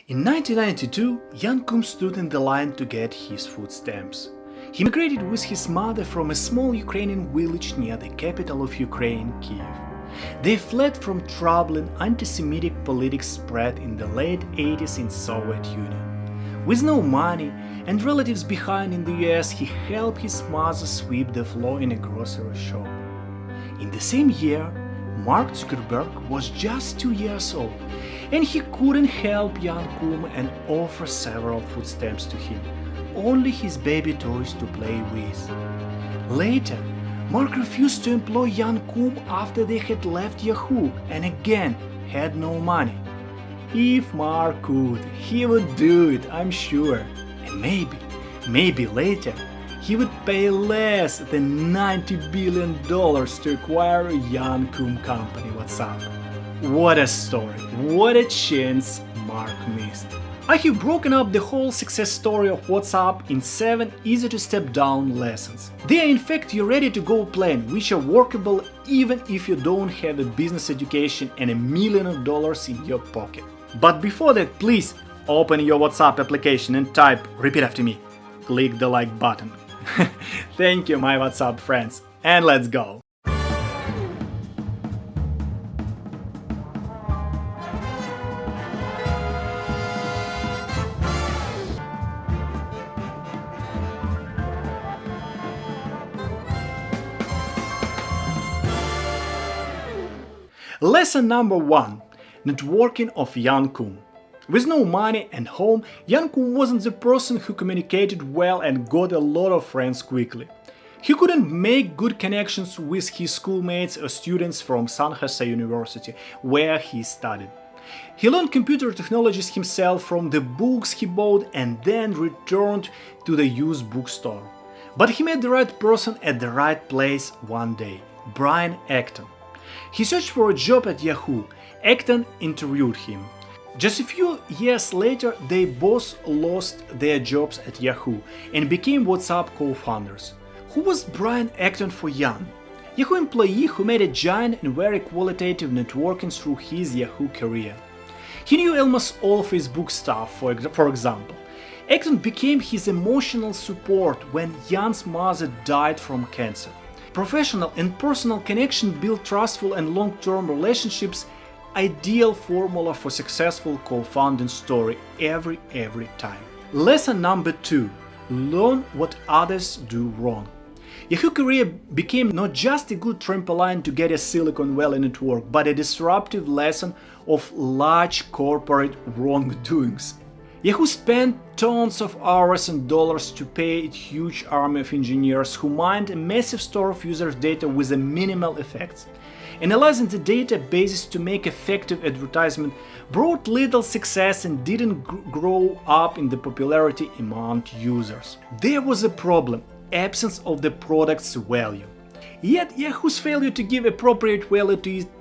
In 1992, young Koum stood in the line to get his food stamps. He migrated with his mother from a small Ukrainian village near the capital of Ukraine, Kiev. They fled from troubling anti-Semitic politics spread in the late 80s in Soviet Union. With no money and relatives behind in the US, he helped his mother sweep the floor in a grocery shop. In the same year, Mark Zuckerberg was just 2 years old, and he couldn't help young Koum and offer several food stamps to him, only his baby toys to play with. Later, Mark refused to employ young Koum after they had left Yahoo and again had no money. If Mark could, he would do it, I'm sure. And maybe later, he would pay less than $90 billion to acquire a young Koum company WhatsApp. What a story, what a chance Mark missed. I have broken up the whole success story of WhatsApp in 7 easy to step down lessons. They are in fact your ready to go plan, which are workable even if you don't have a business education and $1 million in your pocket. But before that, please open your WhatsApp application and type repeat after me. Click the like button. Thank you, my WhatsApp friends, and let's go! Lesson number 1. Networking of young Koum. With no money and home, young Koum wasn't the person who communicated well and got a lot of friends quickly. He couldn't make good connections with his schoolmates or students from San Jose University, where he studied. He learned computer technologies himself from the books he bought and then returned to the used bookstore. But he met the right person at the right place one day, Brian Acton. He searched for a job at Yahoo. Acton interviewed him. Just a few years later, they both lost their jobs at Yahoo and became WhatsApp co-founders. Who was Brian Acton for young? Yahoo employee who made a giant and very qualitative networking through his Yahoo career. He knew almost all Facebook staff, for example. Acton became his emotional support when Jan's mother died from cancer. Professional and personal connection build trustful and long-term relationships. Ideal formula for successful co-founding story every time. Lesson number 2. Learn what others do wrong. Yahoo career became not just a good trampoline to get a Silicon Valley network, but a disruptive lesson of large corporate wrongdoings. Yahoo spent tons of hours and dollars to pay a huge army of engineers who mined a massive store of users' data with a minimal effects. Analyzing the databases to make effective advertisement brought little success and didn't grow up in the popularity among users. There was a problem: absence of the product's value. Yet Yahoo's failure to give appropriate value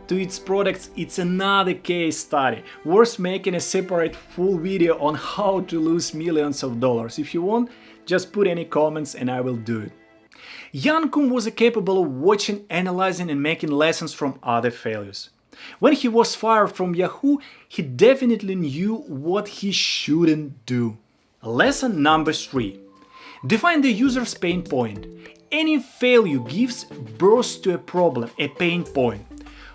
to its products is another case study, worth making a separate full video on how to lose millions of dollars. If you want, just put any comments and I will do it. Young Koum was capable of watching, analyzing and making lessons from other failures. When he was fired from Yahoo, he definitely knew what he shouldn't do. Lesson number 3. Define the user's pain point. Any failure gives birth to a problem, a pain point.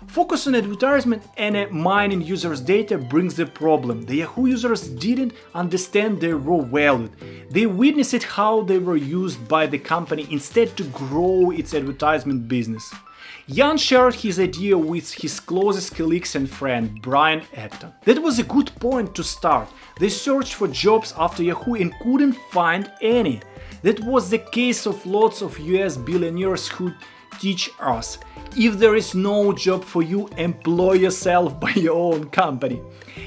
Focus on advertisement and mining users' data brings the problem. The Yahoo users didn't understand their raw value. They witnessed how they were used by the company instead to grow its advertisement business. Jan shared his idea with his closest colleagues and friend, Brian Acton. That was a good point to start. They searched for jobs after Yahoo and couldn't find any. That was the case of lots of US billionaires who teach us: if there is no job for you, employ yourself by your own company.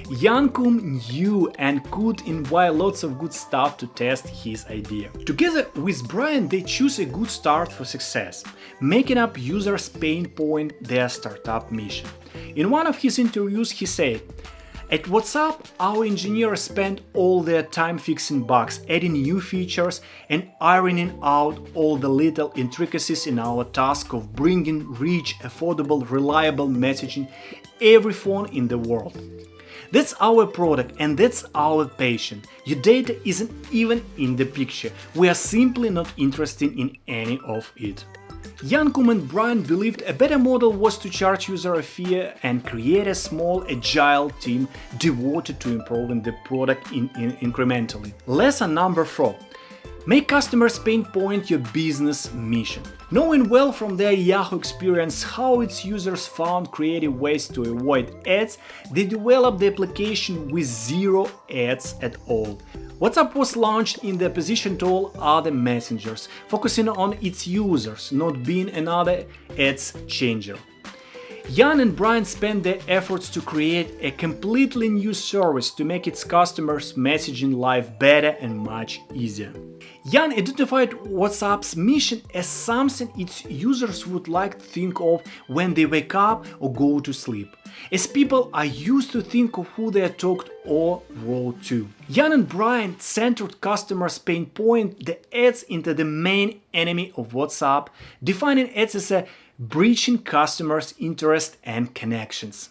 Young Koum knew and could invite lots of good stuff to test his idea. Together with Brian, they choose a good start for success, making up users' pain point their startup mission. In one of his interviews, he said, "At WhatsApp, our engineers spend all their time fixing bugs, adding new features, and ironing out all the little intricacies in our task of bringing rich, affordable, reliable messaging every phone in the world. That's our product and that's our patient. Your data isn't even in the picture. We are simply not interested in any of it. Jan, Koum and Brian believed a better model was to charge user a fee and create a small, agile team devoted to improving the product incrementally. Lesson number 4. Make customers' pain point your business mission. Knowing well from their Yahoo experience how its users found creative ways to avoid ads, they developed the application with 0 ads at all. WhatsApp was launched in the opposition to all other messengers, focusing on its users, not being another ads changer. Jan and Brian spent their efforts to create a completely new service to make its customers' messaging life better and much easier. Jan identified WhatsApp's mission as something its users would like to think of when they wake up or go to sleep, as people are used to think of who they talked or wrote to. Jan and Brian centered customers' pain point, the ads, into the main enemy of WhatsApp, defining ads as a breaching customers' interest and connections.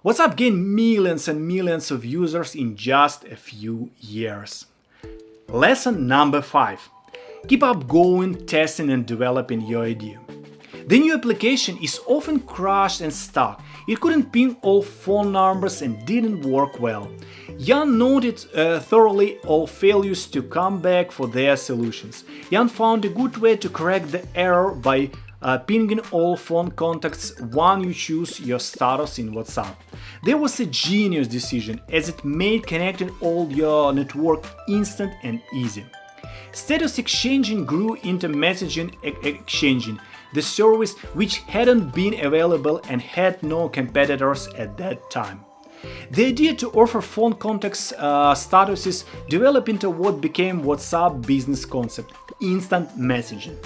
WhatsApp gained millions and millions of users in just a few years. Lesson number 5. Keep up going, testing and developing your idea. The new application is often crashed and stuck. It couldn't ping all phone numbers and didn't work well. Jan noted thoroughly all failures to come back for their solutions. Jan found a good way to correct the error by pinging all phone contacts when you choose your status in WhatsApp. There was a genius decision as it made connecting all your network instant and easy. Status exchanging grew into messaging exchanging, the service which hadn't been available and had no competitors at that time. The idea to offer phone contacts statuses developed into what became WhatsApp business concept, instant messaging.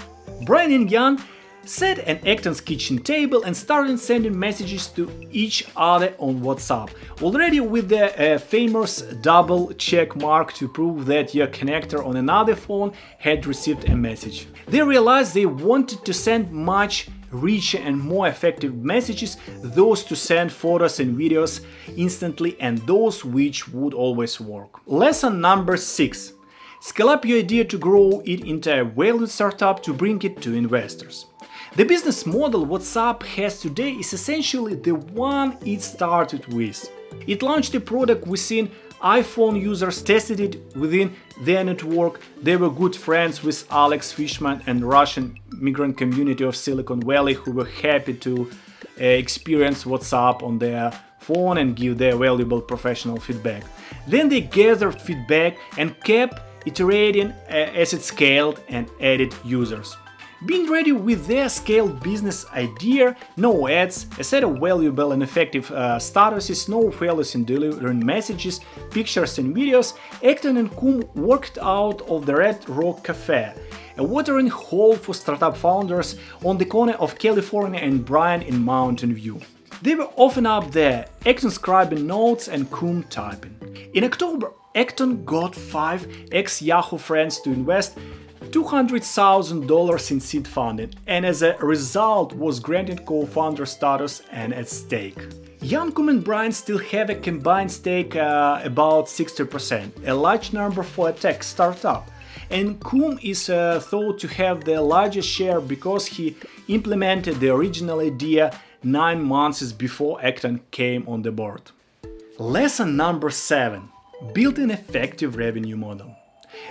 Brian and Jan sat at Acton's kitchen table and started sending messages to each other on WhatsApp, already with the famous double check mark to prove that your connector on another phone had received a message. They realized they wanted to send much richer and more effective messages, those to send photos and videos instantly and those which would always work. Lesson number 6. Scale up your idea to grow it into a valued startup to bring it to investors. The business model WhatsApp has today is essentially the one it started with. It launched a product within iPhone users, tested it within their network. They were good friends with Alex Fishman and Russian migrant community of Silicon Valley who were happy to experience WhatsApp on their phone and give their valuable professional feedback. Then they gathered feedback and kept iterating as it scaled and added users. Being ready with their scaled business idea, no ads, a set of valuable and effective statuses, no failures in delivering messages, pictures and videos, Acton and Koum worked out of the Red Rock Cafe, a watering hole for startup founders on the corner of California and Bryan in Mountain View. They were often up there, Acton scribing notes and Koum typing. In October, Acton got 5 ex-Yahoo friends to invest $200,000 in seed funding, and as a result was granted co-founder status and at stake. Jan, Koum and Brian still have a combined stake about 60%, a large number for a tech startup, and Koum is thought to have the largest share because he implemented the original idea 9 months before Acton came on the board. Lesson number 7. Build an effective revenue model.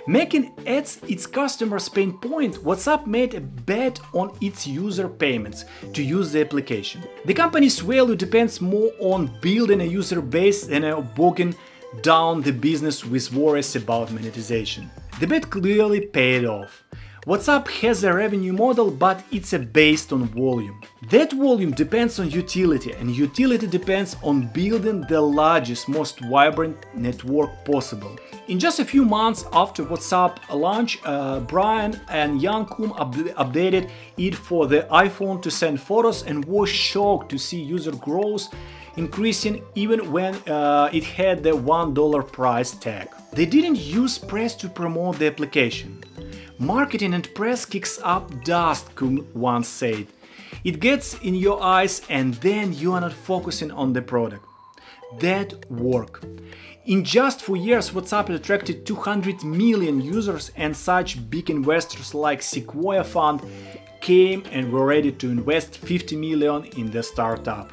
Making ads its customers' pain point, WhatsApp made a bet on its user payments to use the application. The company's value depends more on building a user base than bogging down the business with worries about monetization. The bet clearly paid off. WhatsApp has a revenue model, but it's based on volume. That volume depends on utility, and utility depends on building the largest, most vibrant network possible. In just a few months after WhatsApp launch, Brian and Jan Koum updated it for the iPhone to send photos and was shocked to see user growth increasing even when it had the $1 price tag. They didn't use press to promote the application. Marketing and press kicks up dust, Koum once said. It gets in your eyes and then you are not focusing on the product. that work. In just 4 years, WhatsApp attracted 200 million users, and such big investors like Sequoia Fund came and were ready to invest 50 million in the startup.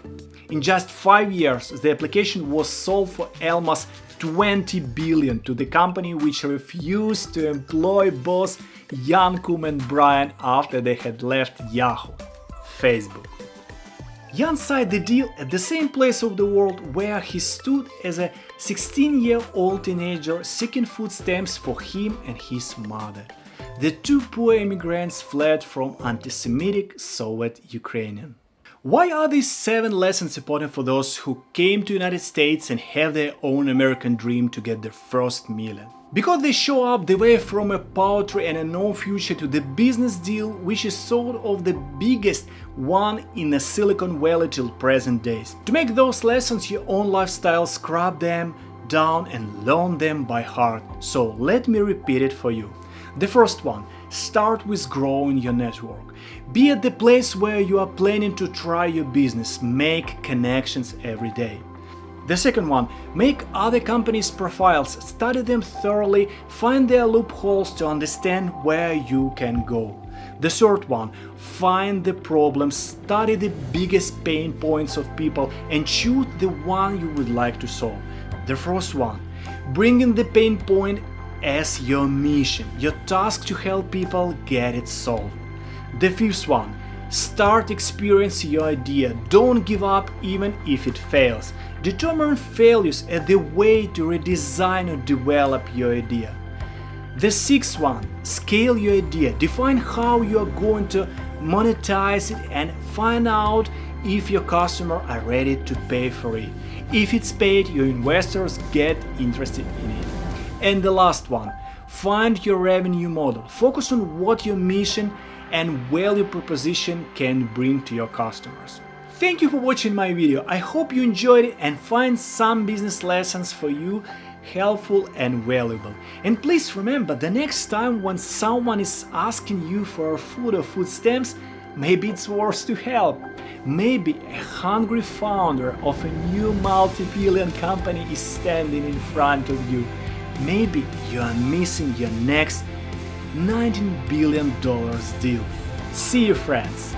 In just 5 years, the application was sold for almost 20 billion to the company which refused to employ both Koum and Brian after they had left Yahoo, Facebook. Jan signed the deal at the same place of the world where he stood as a 16-year-old teenager seeking food stamps for him and his mother. The two poor immigrants fled from anti-Semitic Soviet Ukraine. Why are these 7 lessons important for those who came to the United States and have their own American dream to get their first million? Because they show up the way from a poetry and a no future to the business deal, which is sort of the biggest one in the Silicon Valley till present days. To make those lessons your own lifestyle, scrub them down and learn them by heart. So let me repeat it for you. The first one, start with growing your network. Be at the place where you are planning to try your business, make connections every day. The second one, make other companies' profiles, study them thoroughly, find their loopholes to understand where you can go. The third one, find the problems, study the biggest pain points of people and choose the one you would like to solve. The fourth one, bring in the pain point as your mission, your task to help people get it solved. The fifth one, start experiencing your idea. Don't give up even if it fails. Determine failures as the way to redesign or develop your idea. The sixth one, scale your idea. Define how you are going to monetize it and find out if your customers are ready to pay for it. If it's paid, your investors get interested in it. And the last one, find your revenue model. Focus on what your mission and value proposition can bring to your customers. Thank you for watching my video. I hope you enjoyed it and find some business lessons for you helpful and valuable. And please remember, the next time when someone is asking you for food or food stamps, maybe it's worth to help. Maybe a hungry founder of a new multi-billion company is standing in front of you. Maybe you are missing your next $19 billion deal. See you, friends!